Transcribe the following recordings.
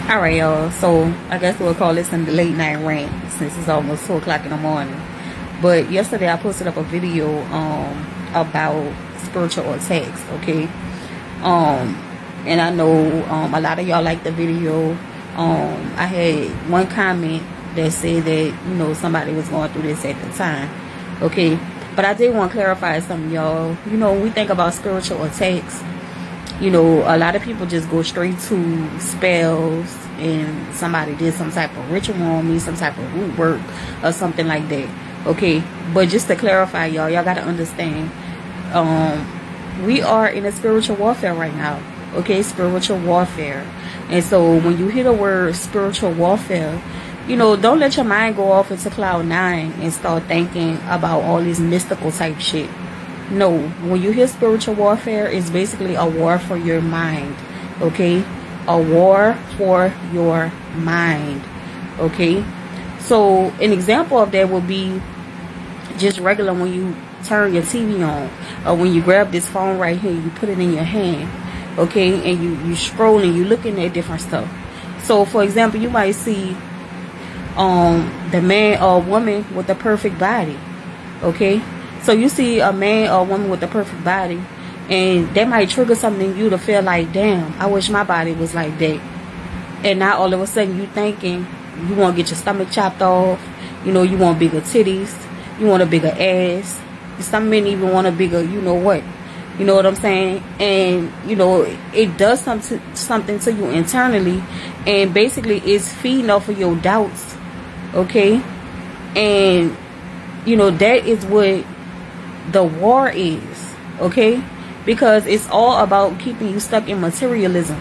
All right, y'all. So I guess we'll call this a late night rant since it's almost 2 o'clock in the morning. But yesterday I posted up a video about spiritual attacks. Okay, and I know a lot of y'all liked the video. I had one comment that said that somebody was going through this at the time. Okay, but I did want to clarify something, y'all. We think about spiritual attacks. A lot of people just go straight to spells and somebody did some type of ritual on me, some type of root work or something like that. Okay, but just to clarify, y'all got to understand, we are in a spiritual warfare right now. Okay, spiritual warfare. And so when you hear the word spiritual warfare, don't let your mind go off into cloud nine and start thinking about all this mystical type shit. No, when you hear spiritual warfare, it's basically a war for your mind. Okay, a war for your mind. Okay, so an example of that would be just regular when you turn your TV on, or when you grab this phone right here, you put it in your hand. Okay, and you scrolling, you looking at different stuff. So for example, you might see the man or woman with the perfect body. Okay, so you see a man or woman with the perfect body, and that might trigger something in you to feel like, damn, I wish my body was like that. And now all of a sudden you thinking you want to get your stomach chopped off. You want bigger titties, you want a bigger ass. Some men even want a bigger, what. You know what I'm saying? And it does something to you internally, and basically it's feeding off of your doubts. Okay, and that is what the war is. Okay, because it's all about keeping you stuck in materialism.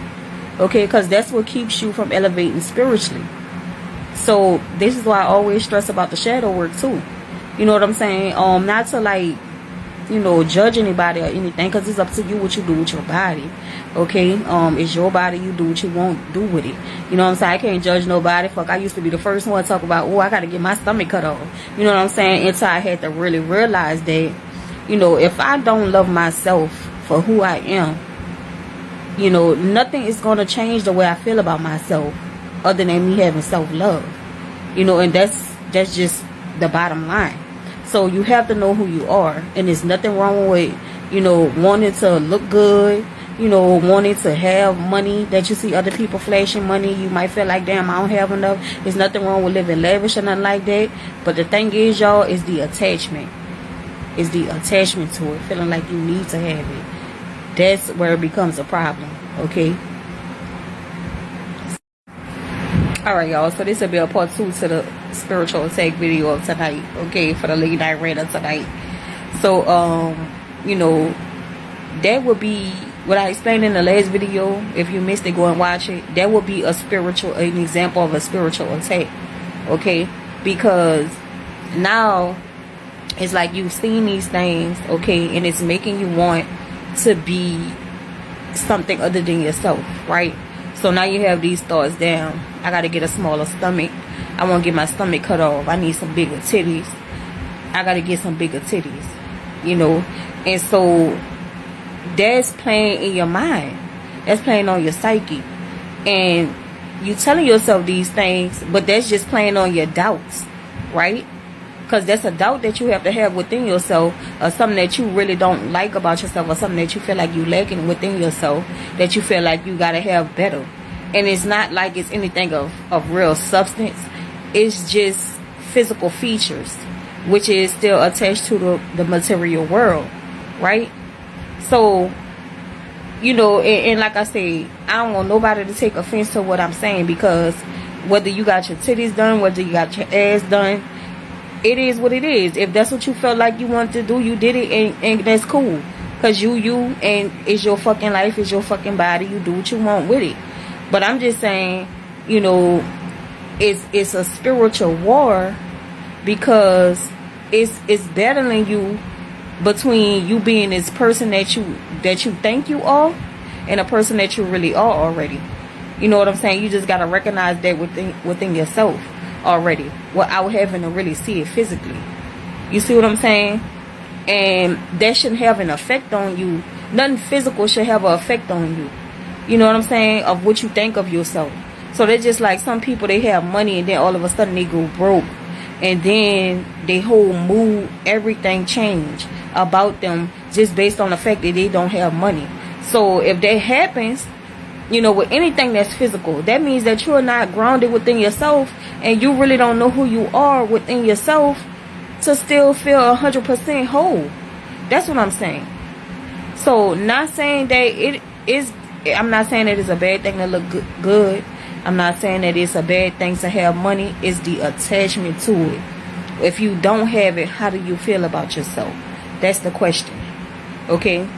Okay, because that's what keeps you from elevating spiritually. So this is why I always stress about the shadow work too. You know what I'm saying? Not to judge anybody or anything, because it's up to you what you do with your body. Okay, it's your body, you do what you want to do with it. You know what I'm saying? I can't judge nobody. Fuck, I used to be the first one to talk about, I gotta get my stomach cut off. You know what I'm saying? Until I had to really realize that, if I don't love myself for who I am, nothing is gonna change the way I feel about myself other than me having self-love. And that's just the bottom line. So you have to know who you are, and there's nothing wrong with wanting to look good, wanting to have money that you see other people flashing money. You might feel like, damn, I don't have enough. There's nothing wrong with living lavish or nothing like that. But the thing is, y'all, is the attachment. It's the attachment to it, feeling like you need to have it. That's where it becomes a problem. Okay. Alright, y'all, so this will be a part 2 to the spiritual attack video of tonight. Okay, for the late night rant of tonight. So that would be what I explained in the last video. If you missed it, go and watch it. That would be an example of a spiritual attack. Okay, because now it's like you've seen these things, okay, and it's making you want to be something other than yourself, right? So now you have these thoughts, damn, I gotta get a smaller stomach. I want to get my stomach cut off. I need some bigger titties. I gotta get some bigger titties. And so that's playing in your mind. That's playing on your psyche. And you telling yourself these things, but that's just playing on your doubts, right? Because that's a doubt that you have to have within yourself, or something that you really don't like about yourself, or something that you feel like you lacking within yourself, that you feel like you got to have better. And it's not like it's anything of real substance. It's just physical features, which is still attached to the material world, right? So, and like I say, I don't want nobody to take offense to what I'm saying, because whether you got your titties done, whether you got your ass done, it is what it is. If that's what you felt like you wanted to do, you did it, and that's cool. Because you and it's your fucking life, it's your fucking body. You do what you want with it. But I'm just saying, it's a spiritual war, because it's battling you between you being this person that you think you are, and a person that you really are already. You know what I'm saying? You just gotta recognize that within yourself already, without having to really see it physically. You see what I'm saying? And that shouldn't have an effect on you. Nothing physical should have an effect on you. You know what I'm saying? Of what you think of yourself. So they're just like some people, they have money and then all of a sudden they go broke. And then their whole mood, everything change about them just based on the fact that they don't have money. So if that happens, you know, with anything that's physical, that means that you're not grounded within yourself and you really don't know who you are within yourself to still feel 100% whole. That's what I'm saying. So not saying that it is, I'm not saying that it's a bad thing to look good. I'm not saying that it's a bad thing to have money. It's the attachment to it. If you don't have it, how do you feel about yourself? That's the question. Okay?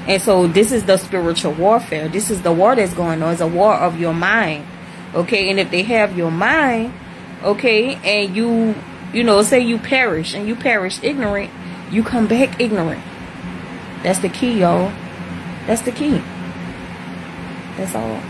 And so this is the spiritual warfare. This is the war that's going on. It's a war of your mind. Okay? And if they have your mind, okay, and you know, say you perish and you perish ignorant, you come back ignorant. That's the key, y'all. That's the key. That's all.